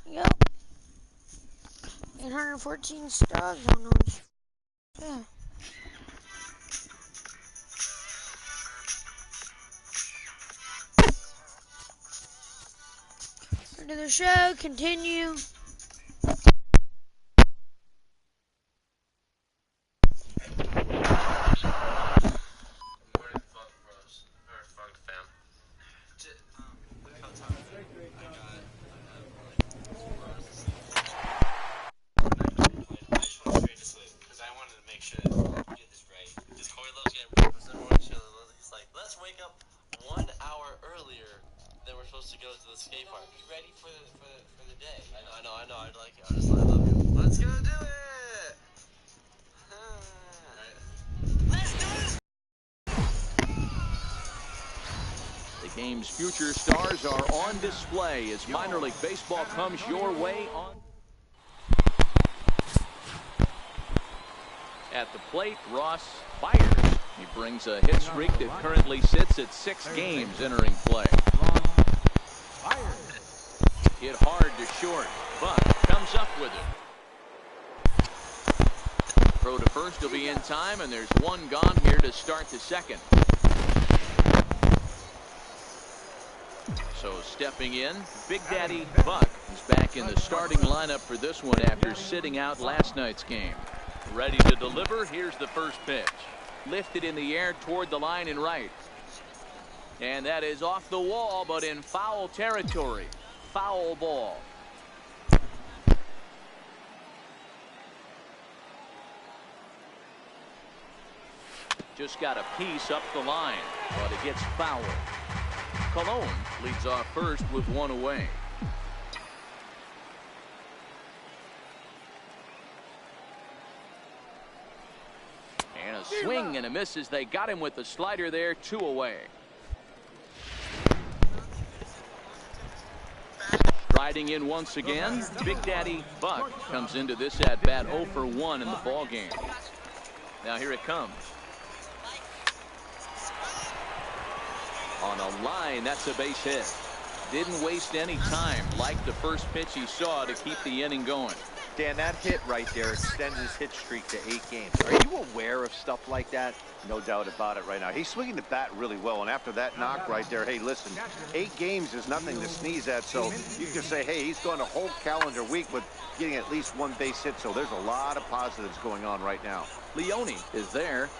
Yep. 814 stars on those. Yeah. Into the show, continue. To go to the skate park. Be ready for the day. I know. I just love you. Let's go do it. Let's do this. The game's future stars are on display as minor league baseball comes your way on. At the plate, Ross Byers. He brings a hit streak that currently sits at 6 games entering play. Hit hard to short. Buck comes up with it. Throw to first will be in time, and there's one gone here to start the second. So stepping in, Big Daddy Buck is back in the starting lineup for this one after sitting out last night's game. Ready to deliver. Here's the first pitch. Lifted in the air toward the line and right. And that is off the wall, but in foul territory. Foul ball. Just got a piece up the line, but it gets fouled. Cologne leads off first with one away. And a swing and a miss as they got him with the slider there, 2 away. Riding in once again, Big Daddy Buck comes into this at bat 0 for 1 in the ball game. Now here it comes. On a line, that's a base hit. Didn't waste any time, like the first pitch he saw, to keep the inning going. Dan, that hit right there extends his hit streak to 8 games. Are you aware of stuff like that? No doubt about it right now. He's swinging the bat really well, and after that knock right there, hey, listen, 8 games is nothing to sneeze at, so you can say, hey, he's gone a whole calendar week with getting at least 1 base hit, so there's a lot of positives going on right now. Leone is there,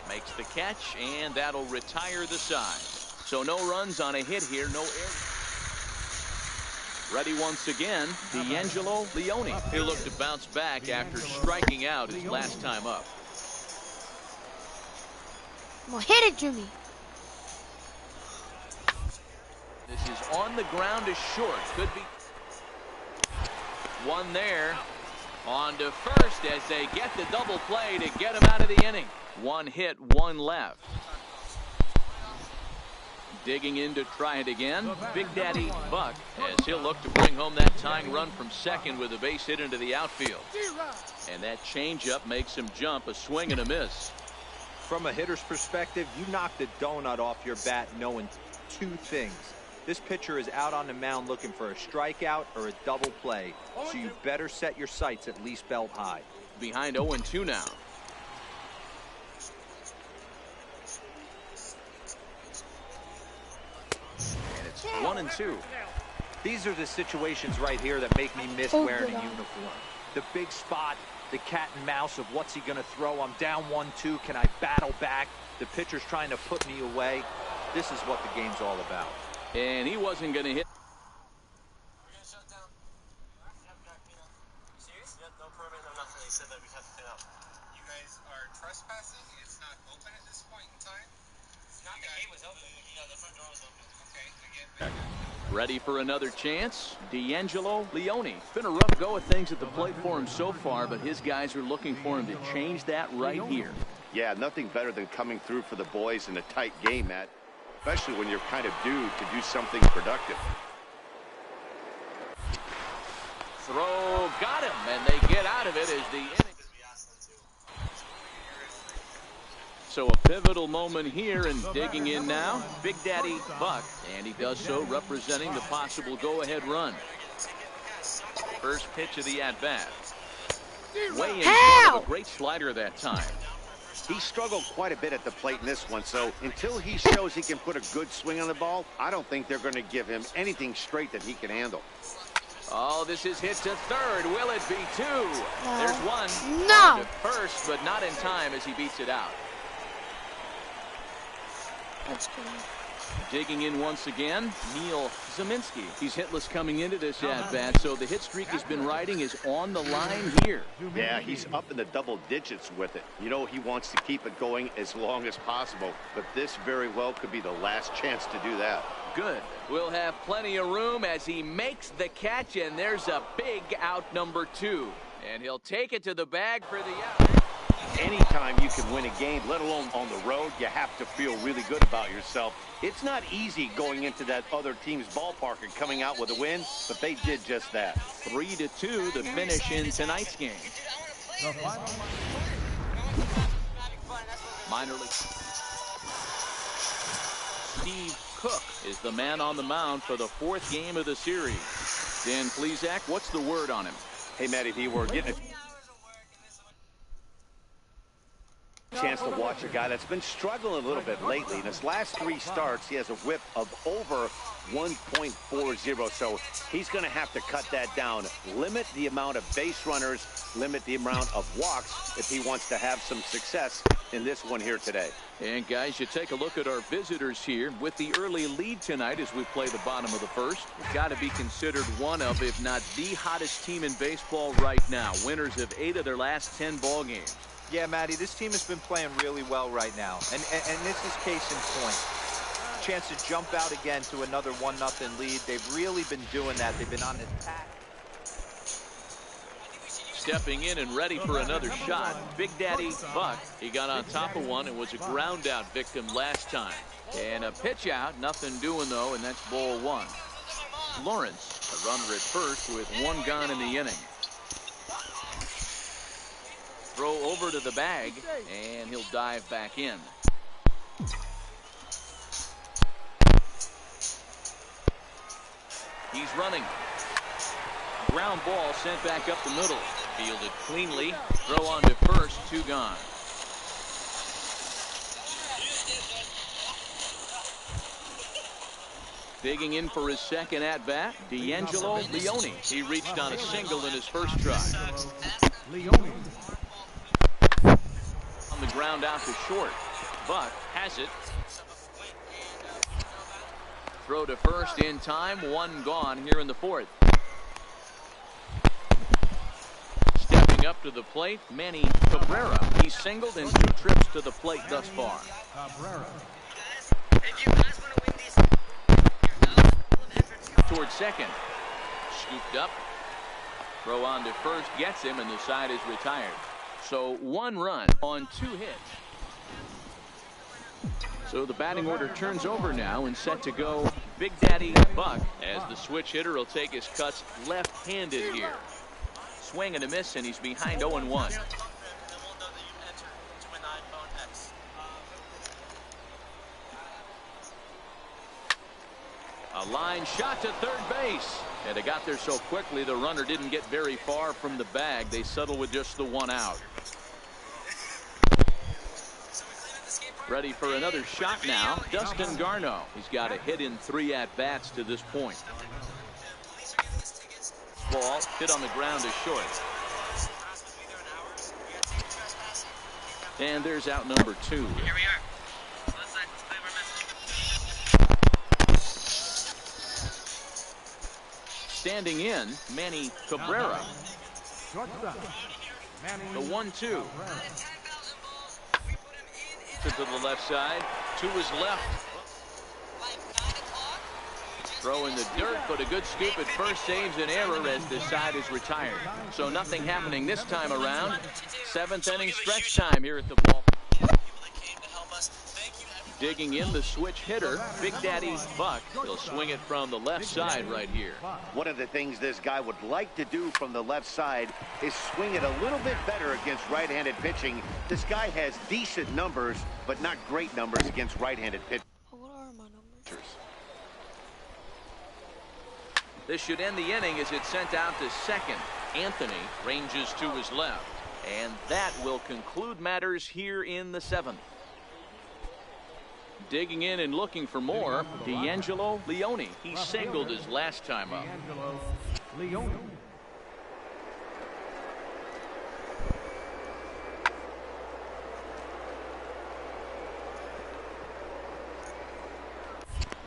makes the catch, and that'll retire the side. So no runs on a hit here, no error. Ready once again, D'Angelo Leone. He'll look to bounce back after striking out his last time up. Well, hit it, Jimmy. This is on the ground to short. Could be one there. On to first as they get the double play to get him out of the inning. 1 hit, 1 left. Digging in to try it again, Big Daddy Buck, as he'll look to bring home that tying run from second with a base hit into the outfield. And that changeup makes him jump, a swing and a miss. From a hitter's perspective, you knock the donut off your bat knowing 2 things. This pitcher is out on the mound looking for a strikeout or a double play, so you better set your sights at least belt high. Behind 0-2 now. And it's 1-2. These are the situations right here that make me miss wearing a uniform. The big spot, the cat and mouse of what's he going to throw. I'm down 1-2. Can I battle back? The pitcher's trying to put me away. This is what the game's all about. And he wasn't going to hit. We're going to shut down. Serious? Yep, no permit, no nothing. They said that we have to clean up. You guys are trespassing? It's not open at this point in time? It's not, the gate was open. You know, the front door was open. Okay, again. Ready for another chance? D'Angelo Leone. Been a rough go of things at the plate for him so far, but his guys are looking for him to change that right here. Yeah, nothing better than coming through for the boys in a tight game, Matt, especially when you're kind of due to do something productive. Throw, got him, and they get out of it as the inning. So a pivotal moment here, and digging in now, Big Daddy Buck, and he does so representing the possible go-ahead run. First pitch of the at-bat. Way in How? front of a great slider that time. He struggled quite a bit at the plate in this one, so until he shows he can put a good swing on the ball, I don't think they're going to give him anything straight that he can handle. Oh, this is hit to third. Will it be two? No. There's one. No. On to first, but not in time as he beats it out. That's good. Digging in once again, Neil Zeminski. He's hitless coming into this at-bat, so the hit streak he's been riding is on the line here. Yeah, he's up in the double digits with it. You know, he wants to keep it going as long as possible, but this very well could be the last chance to do that. Good. We'll have plenty of room as he makes the catch, and there's a big out number 2. And he'll take it to the bag for the out. Anytime you can win a game, let alone on the road, you have to feel really good about yourself. It's not easy going into that other team's ballpark and coming out with a win, but they did just that. 3-2 the finish in tonight's game. Minor league. Steve Cook is the man on the mound for the 4th game of the series. Dan Plesac, what's the word on him? Hey, Matty V, we're getting a chance to watch a guy that's been struggling a little bit lately. In his last 3 starts, he has a whip of over 1.40, so he's going to have to cut that down. Limit the amount of base runners, limit the amount of walks if he wants to have some success in this one here today. And guys, you take a look at our visitors here with the early lead tonight as we play the bottom of the first. It's got to be considered one of, if not the hottest team in baseball right now. Winners of 8 of their last 10 ball games. Yeah, Matty, this team has been playing really well right now. And this is case in point. Chance to jump out again to another 1-0 lead. They've really been doing that. They've been on attack. Stepping in and ready for another shot, Big Daddy Buck. He got on top of one and was a ground out victim last time. And a pitch out, nothing doing though, and that's ball 1. Lawrence, a runner at first with 1 gone in the inning. Throw over to the bag, and he'll dive back in. He's running. Ground ball sent back up the middle. Fielded cleanly. Throw on to first, 2 gone. Digging in for his second at-bat, D'Angelo Leone. He reached on a single in his first try. On the ground out to short. Buck has it. Throw to first in time. 1 gone here in the 4th. Stepping up to the plate, Manny Cabrera. He's singled in 2 trips to the plate thus far. Towards second. Scooped up. Throw on to first gets him, and the side is retired. So 1 run on 2 hits. So the batting order turns over now and set to go Big Daddy Buck as the switch hitter will take his cuts left-handed here. Swing and a miss, and he's behind 0-1. A line shot to third base. And they got there so quickly the runner didn't get very far from the bag. They settle with just the 1 out. Ready for another shot now. Dustin Garneau. He's got a hit in 3 at-bats to this point. Ball hit on the ground to short. And there's out number 2. Here we are. Standing in, Manny Cabrera. The 1-2. To the left side. To his left. Throw in the dirt, but a good scoop at first saves an error as the side is retired. So nothing happening this time around. 7th inning stretch time here at the ball. Digging in the switch hitter, Big Daddy Buck. He'll swing it from the left side right here. One of the things this guy would like to do from the left side is swing it a little bit better against right-handed pitching. This guy has decent numbers, but not great numbers against right-handed pitching. What are my numbers? This should end the inning as it's sent out to second. Anthony ranges to his left. And that will conclude matters here in the 7th. Digging in and looking for more, D'Angelo Leone. He singled his last time up.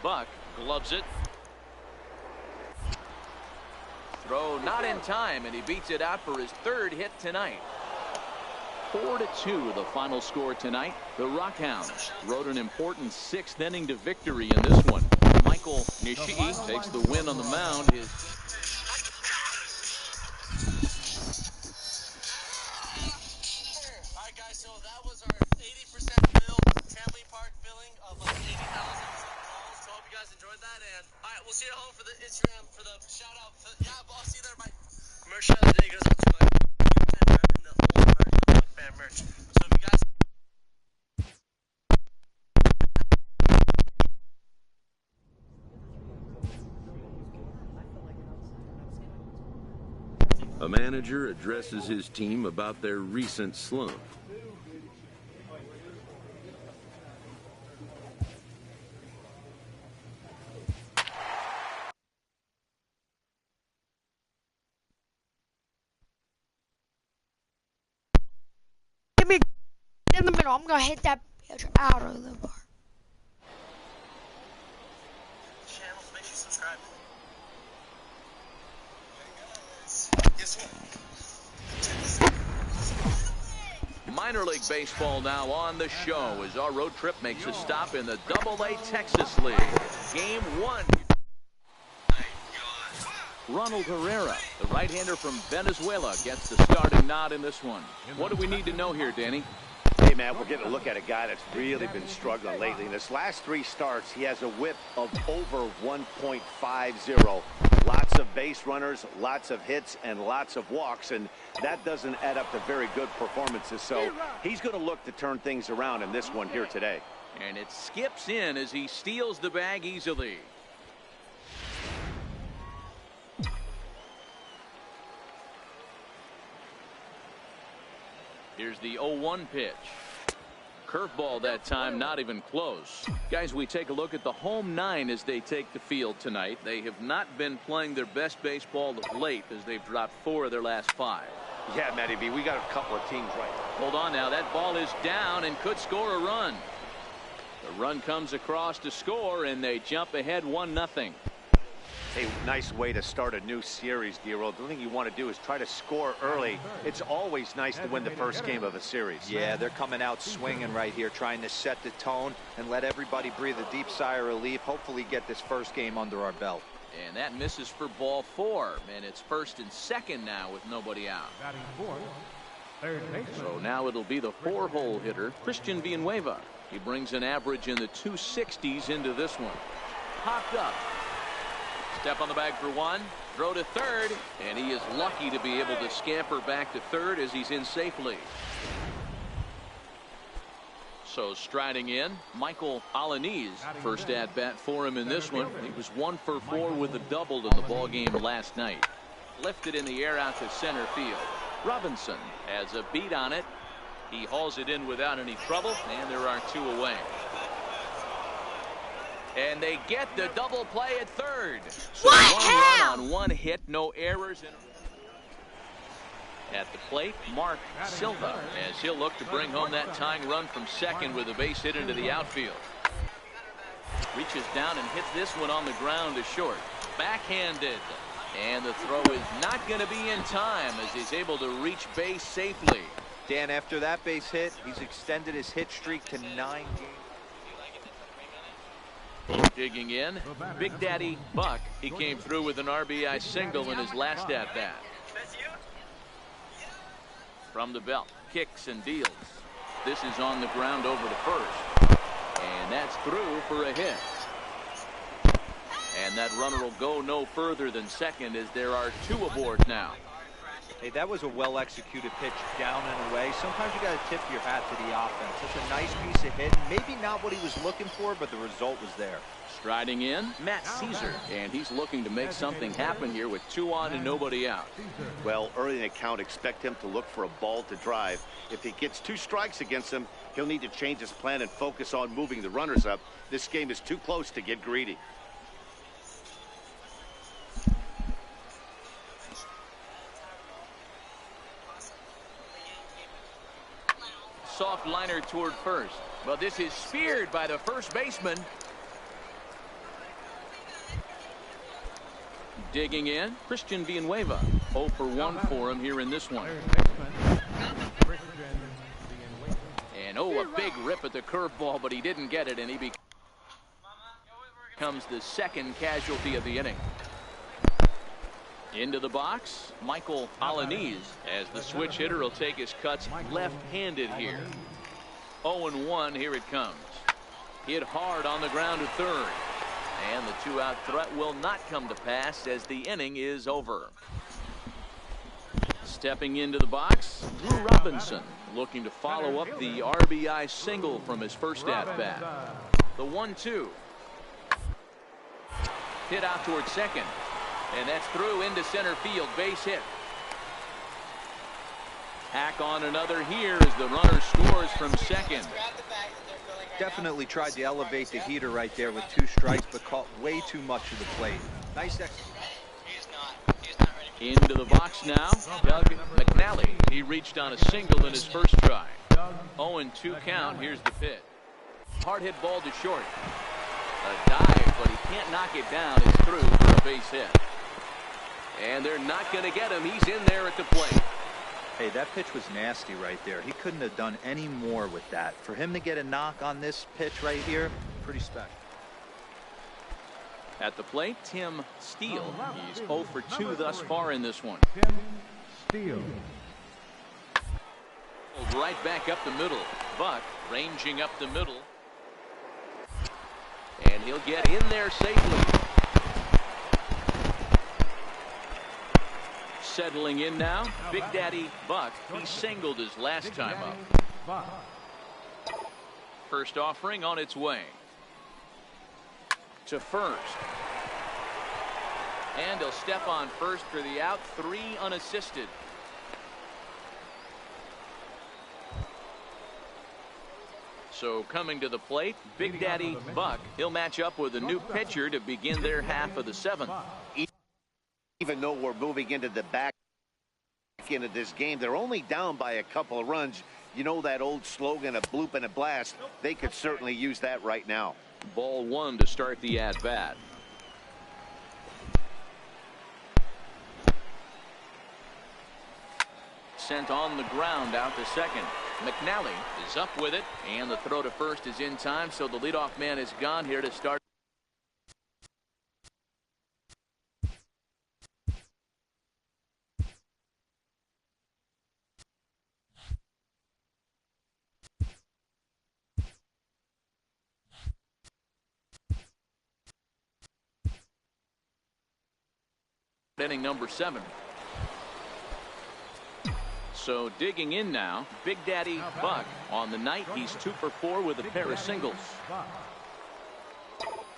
Buck gloves it. Throw not in time, and he beats it out for his 3rd hit tonight. 4-2 the final score tonight. The Rockhounds rode an important 6th inning to victory in this one. Michael Nishii takes the win on the mound. Alright guys, so that was our 80% filled trampoline park filling of like 80,000 balls. So hope you guys enjoyed that, and alright, we'll see you at home for the Instagram for the shout out. Yeah, I'll see you there. Bye. Merch of the day goes out to my the whole American fan merch. So if you guys A manager addresses his team about their recent slump. Give me in the middle. I'm gonna hit that bitch out of the bar. channel, make sure you subscribe. Guess what? Minor League Baseball now on the show as our road trip makes a stop in the Double-A Texas League. Game 1. Ronald Herrera, the right-hander from Venezuela, gets the starting nod in this one. What do we need to know here, Danny? Hey, man, we're getting a look at a guy that's really been struggling lately. In his last 3 starts, he has a whip of over 1.50. Lots of base runners, lots of hits, and lots of walks, and that doesn't add up to very good performances. So he's going to look to turn things around in this one here today. And it skips in as he steals the bag easily. Here's the 0-1 pitch. Curveball that time, not even close. Guys, we take a look at the home 9 as they take the field tonight. They have not been playing their best baseball of late as they've dropped 4 of their last 5. Yeah, Matty B, we got a couple of teams right now. Hold on now, that ball is down and could score a run. The run comes across to score, and they jump ahead 1-0. Hey, nice way to start a new series, Giro. The thing you want to do is try to score early. It's always nice to win the first game of a series. Yeah, they're coming out swinging right here, trying to set the tone and let everybody breathe a deep sigh of relief. Hopefully get this first game under our belt. And that misses for ball 4, and it's 1st and 2nd now with nobody out. So now it'll be the 4-hole hitter, Christian Villanueva. He brings an average in the 260s into this one. Popped up. Step on the bag for 1, throw to 3rd, and he is lucky to be able to scamper back to 3rd as he's in safely. So striding in, Michael Alaniz, first at bat for him in this one. He was 1 for 4 with a double in the ball game last night. Lifted in the air out to center field. Robinson has a beat on it. He hauls it in without any trouble, and there are 2 away. And they get the double play at 3rd. So 1 run on 1 hit, no errors. At the plate, Mark Silva, as he'll look to bring home that tying run from 2nd with a base hit into the outfield. Reaches down and hits this one on the ground to short. Backhanded. And the throw is not going to be in time as he's able to reach base safely. Dan, after that base hit, he's extended his hit streak to 9 games. Digging in, Big Daddy Buck. He came through with an RBI single in his last at-bat. From the belt, kicks and deals. This is on the ground over to 1st. And that's through for a hit. And that runner will go no further than 2nd as there are 2 aboard now. Hey, that was a well-executed pitch down and away. Sometimes you got to tip your hat to the offense. It's a nice piece of hitting. Maybe not what he was looking for, but the result was there. Striding in, Matt Caesar, and he's looking to make something happen here with 2 on and nobody out. Well, early in the count, expect him to look for a ball to drive. If he gets 2 strikes against him, he'll need to change his plan and focus on moving the runners up. This game is too close to get greedy. Soft liner toward first. Well, this is speared by the first baseman. Digging in, Christian Villanueva. 0 for 1 for him here in this one. And a big rip at the curveball, but he didn't get it, and he becomes the second casualty of the inning. Into the box, Michael Alanis, as the switch hitter will take his cuts left-handed here. 0-1, here it comes. Hit hard on the ground to third. And the 2-out threat will not come to pass as the inning is over. Stepping into the box, Drew Robinson, looking to follow up the RBI single from his first at-bat. The 1-2. Hit out towards second. And that's through into center field, base hit. Hack on another here as the runner scores from second. Definitely tried to elevate the heater right there with 2 strikes, but caught way too much of the plate. Nice execution. Into the box now, Doug McNally. He reached on a single in his first try. 0-2 count. Here's the pitch. Hard hit ball to short. A dive, but he can't knock it down. It's through for a base hit. And they're not going to get him. He's in there at the plate. Hey, that pitch was nasty right there. He couldn't have done any more with that. For him to get a knock on this pitch right here, pretty special. At the plate, Tim Steele. He's 0 for 2 thus far in this one. Tim Steele. Right back up the middle. Buck ranging up the middle. And he'll get in there safely. Settling in now, Big Daddy Buck. He singled his last time up. First offering on its way. To first. And he'll step on first for the out. 3 unassisted. So coming to the plate, Big Daddy Buck. He'll match up with a new pitcher to begin their half of the 7th. Even though we're moving into the back end of this game, they're only down by a couple of runs. You know that old slogan, a bloop and a blast. They could certainly use that right now. Ball 1 to start the at-bat. Sent on the ground out to second. McNally is up with it, and the throw to first is in time, so the leadoff man is gone here to start. Inning number 7. So digging in now, Big Daddy Buck. On the night, he's 2 for 4 with a pair of singles.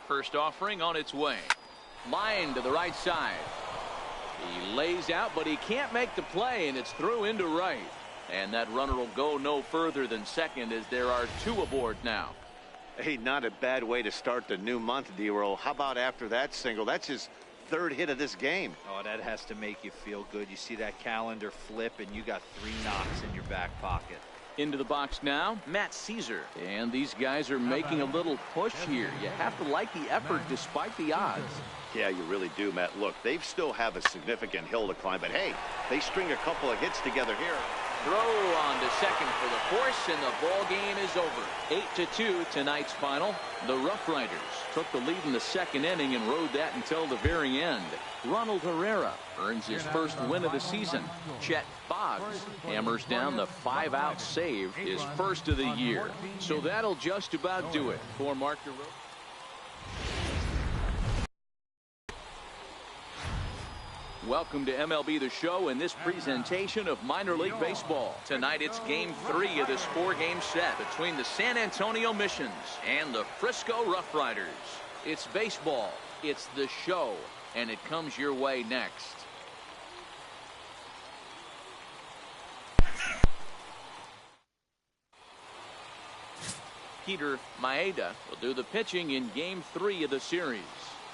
First offering on its way. Line to the right side. He lays out, but he can't make the play, and it's through into right. And that runner will go no further than second as there are 2 aboard now. Hey, not a bad way to start the new month, D-Roll. How about after that single? That's his 3rd hit of this game. Oh, that has to make you feel good. You see that calendar flip, and you got 3 knocks in your back pocket. Into the box now, Matt Caesar. And these guys are making a little push here. You have to like the effort despite the odds. Yeah, you really do, Matt. Look, they still have a significant hill to climb, but hey, they string a couple of hits together here. Throw on to second for the force, and the ball game is over. 8-2 tonight's final. The Rough Riders took the lead in the 2nd inning and rode that until the very end. Ronald Herrera earns his first win of the season. Chet Boggs hammers down the 5-out save, his first of the year. So that'll just about do it for Mark DeRosa. welcome to MLB The Show and this presentation of minor league baseball. Tonight it's game 3 of this 4-game set between the San Antonio Missions and the Frisco Rough Riders. It's baseball, it's the show, and it comes your way next. Peter Maeda will do the pitching in game 3 of the series.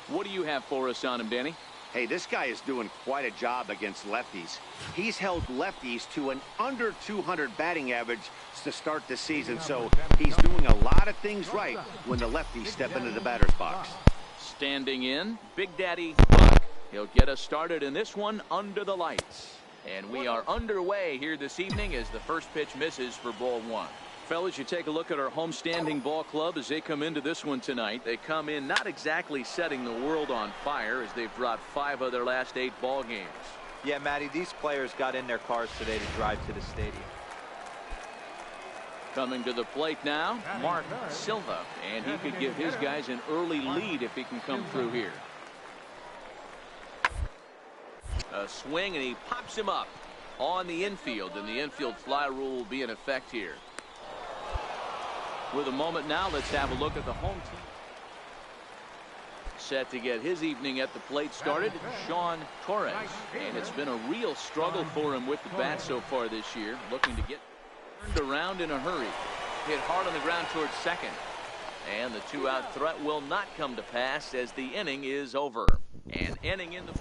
What do you have for us on him, Danny? Hey, this guy is doing quite a job against lefties. He's held lefties to an under 200 batting average to start the season, so he's doing a lot of things right when the lefties step into the batter's box. Standing in, Big Daddy Buck. He'll get us started in this one under the lights. And we are underway here this evening as the first pitch misses for ball 1. Fellas, you take a look at our homestanding ball club as they come into this one tonight. They come in not exactly setting the world on fire as they've dropped 5 of their last 8 ball games. Yeah, Matty, these players got in their cars today to drive to the stadium. Coming to the plate now, Mark Silva, and he could give his guys an early lead if he can come through here. A swing, and he pops him up on the infield, and the infield fly rule will be in effect here. With a moment now, let's have a look at the home team. Set to get his evening at the plate started, Sean Torres. And it's been a real struggle for him with the bat so far this year. Looking to get turned around in a hurry. Hit hard on the ground towards second. And the 2-out threat will not come to pass as the inning is over. An inning in the...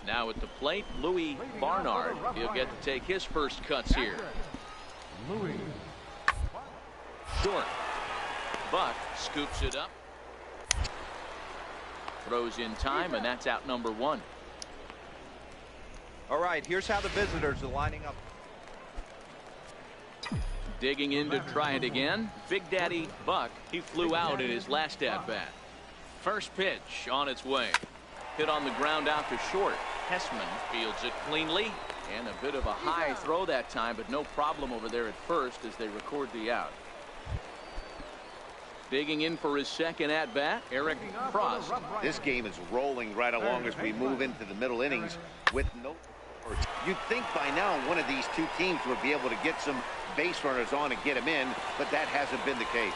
Now at the plate, Louis Barnard. He'll get to take his first cuts here. Louis. Short. Buck scoops it up. Throws in time, and that's out number 1. All right, here's how the visitors are lining up. Digging in to try it again. Big Daddy Buck. He flew out in his last at-bat. First pitch on its way. Hit on the ground out to short. Hessman fields it cleanly. And a bit of a high throw that time, but no problem over there at first as they record the out. Digging in for his second at-bat, Eric Frost. This game is rolling right along as we move into the middle innings with no... You'd think by now one of these two teams would be able to get some base runners on and get them in, but that hasn't been the case.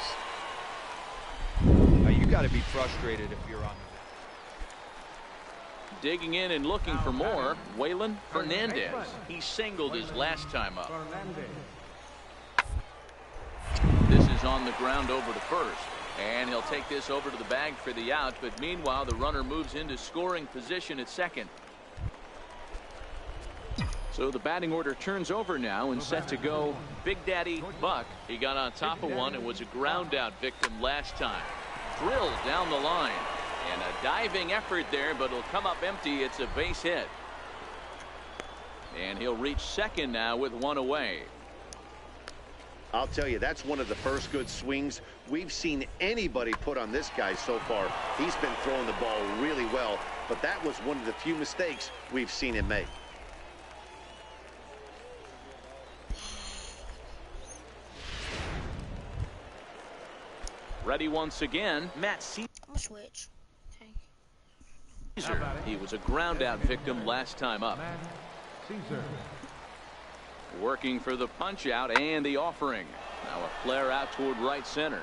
You got to be frustrated if you're on. Digging in and looking for more, Waylon Fernandez. He singled his last time up. This is on the ground over to first. And he'll take this over to the bag for the out. But meanwhile, the runner moves into scoring position at second. So the batting order turns over now and set to go Big Daddy Buck. He got on top of one and was a ground out victim last time. Drilled down the line. And a diving effort there, but it'll come up empty. It's a base hit. And he'll reach second now with one away. I'll tell you, that's one of the first good swings we've seen anybody put on this guy so far. He's been throwing the ball really well, but that was one of the few mistakes we've seen him make. Ready once again, Matt Caesar. I'm switch. He was a ground out victim last time up. Working for the punch out and the offering. Now a flare out toward right center.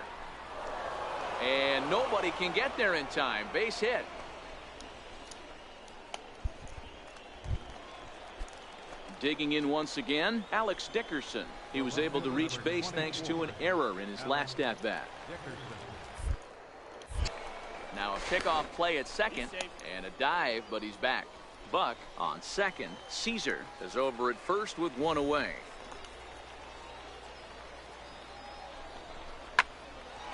And nobody can get there in time. Base hit. Digging in once again, Alex Dickerson. He was able to reach base thanks to an error in his last at bat. Now a pickoff play at second and a dive, but he's back. Buck on second. Caesar is over at first with one away.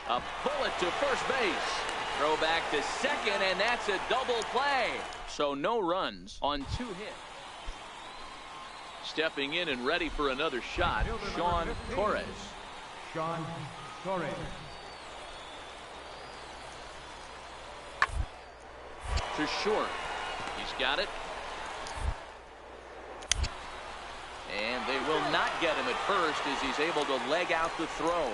A bullet to first base. Throw back to second, and that's a double play. So no runs on 2 hits. Stepping in and ready for another shot, Sean Torres. Sean Torres. To short. He's got it. And they will not get him at first as he's able to leg out the throw.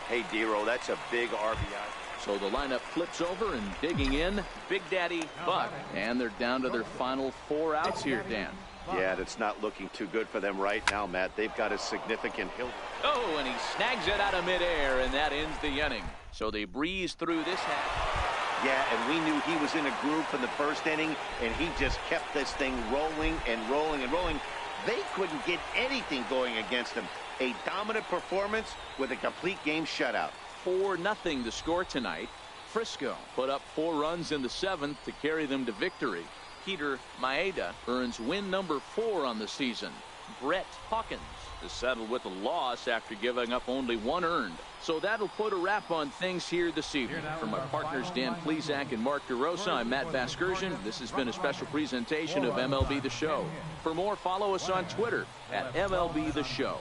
Hey, Dero, that's a big RBI. So the lineup flips over and digging in, Big Daddy Buck. And they're down to their final 4 outs here, Dan. Yeah, that's not looking too good for them right now, Matt. They've got a significant hill. Oh, and he snags it out of midair, and that ends the inning. So they breeze through this half. Yeah, and we knew he was in a groove in the first inning, and he just kept this thing rolling and rolling and rolling. They couldn't get anything going against him. A dominant performance with a complete game shutout. 4-0 the score tonight. Frisco put up 4 runs in the 7th to carry them to victory. Peter Maeda earns win number 4 on the season. Brett Hawkins is settled with a loss after giving up only 1 earned. So that'll put a wrap on things here this evening. From our partners Dan Plesac and Mark DeRosa, I'm Matt Vasgersian. This has been a special presentation of MLB The Show. For more, follow us on Twitter at MLB The Show.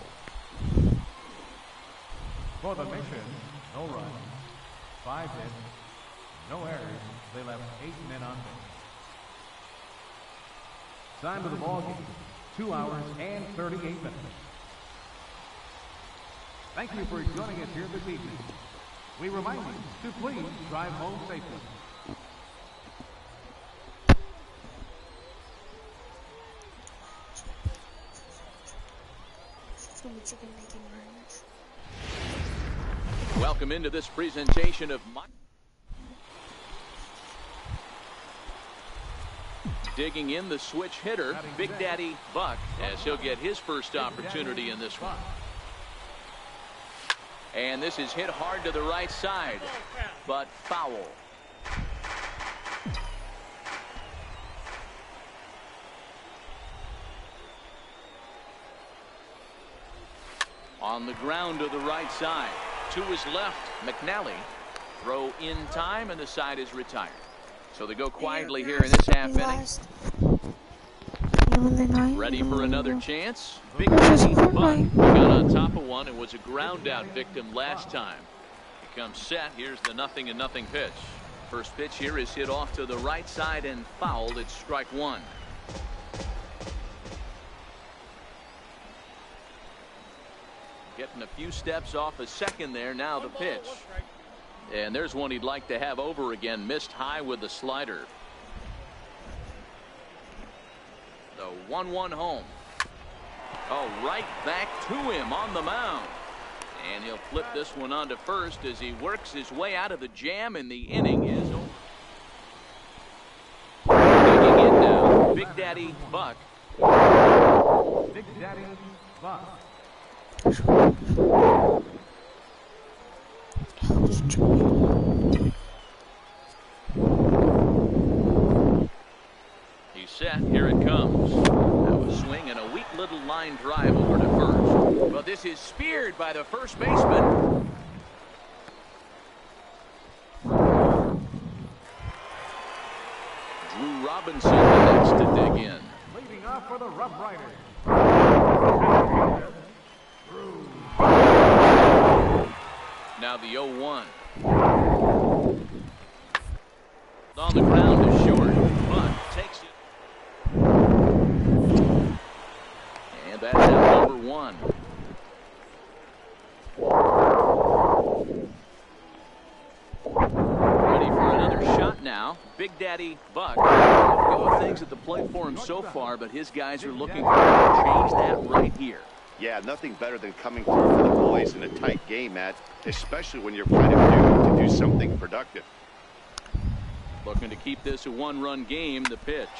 For the mission, no runs, 5 hits, no errors. They left 8 men on base. Time of the ball game, 2 hours and 38 minutes. Thank you for joining us here this evening. We remind you to please drive home safely. Welcome into this presentation of digging in the switch hitter, Big Daddy Buck, as he'll get his first opportunity in this one. And this is hit hard to the right side, but foul. On the ground to the right side. To his left, McNally. Throw in time, and the side is retired. So they go quietly here in this half inning. Ready for another chance. Big Daddy Buck got on top of one and was a ground out victim last time. He comes set. Here's the 0-0 pitch. First pitch here is hit off to the right side and fouled. It's strike 1. Getting a few steps off a second there. Now the pitch. And there's one he'd like to have over again. Missed high with the slider. The 1-1 home. Oh, right back to him on the mound. And he'll flip this one on to first as he works his way out of the jam, and the inning is over. Digging in now, Big Daddy Buck. Big Daddy Buck. He's set. Here it comes. That was swing and a weak little line drive over to first. But this is speared by the first baseman. Drew Robinson the next to dig in. Leading off for the Rough Riders. Now the 0-1. On the ground is short. Buck takes it. And that's out number 1. Ready for another shot now. Big Daddy Buck. Good things at the plate for him so far, but his guys are looking for him to change that right here. Yeah, nothing better than coming through for the boys in a tight game, Matt, especially when you're kind of due to do something productive. Looking to keep this a 1-run game. The pitch.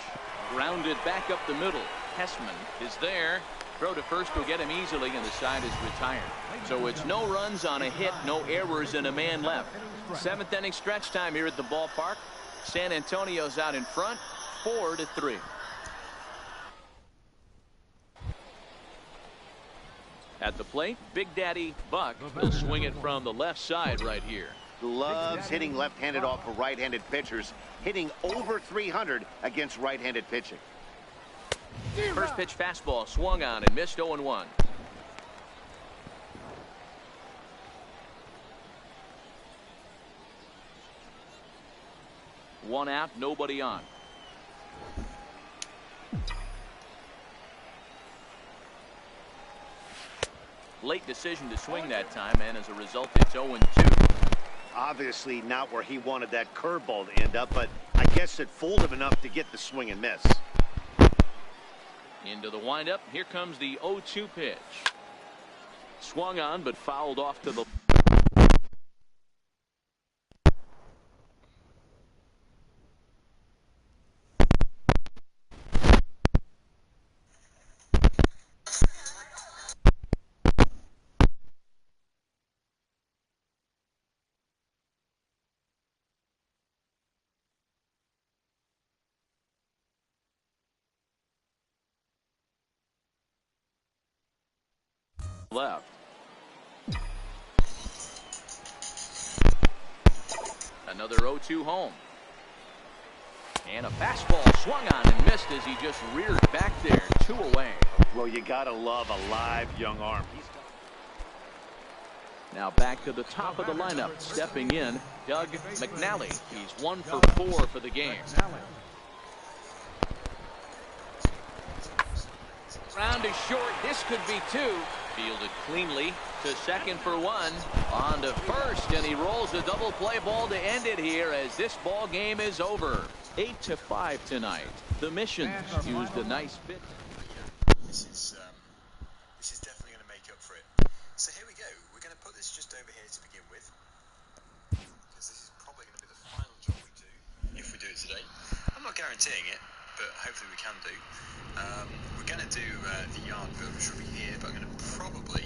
Grounded back up the middle. Hessman is there. Throw to first will get him easily, and the side is retired. So it's no runs on a hit, no errors, and a man left. 7th inning stretch time here at the ballpark. San Antonio's out in front, 4-3. At the plate, Big Daddy Buck will swing it from the left side right here. Loves hitting left-handed off of right-handed pitchers, hitting over 300 against right-handed pitching. First pitch fastball swung on and missed 0-1. One out, nobody on. Late decision to swing that time, and as a result, it's 0-2. Obviously not where he wanted that curveball to end up, but I guess it fooled him enough to get the swing and miss. Into the windup. Here comes the 0-2 pitch. Swung on, but fouled off to the left. Another 0-2 home. And a fastball swung on and missed as he just reared back there. 2 away. Well, you gotta love a live young arm. Now back to the top of the lineup. Stepping in, Doug McNally. He's 1 for 4 for the game. Round is short. This could be 2. Fielded cleanly to second for 1. On to first, and he rolls a double play ball to end it here as this ball game is over. 8-5 tonight. The Missions used a nice bit. This is definitely going to make up for it. So here we go. We're going to put this just over here to begin with, because this is probably going to be the final job we do if we do it today. I'm not guaranteeing it, but hopefully we can do. We're going to do the yard build, which will be here, but I'm going to probably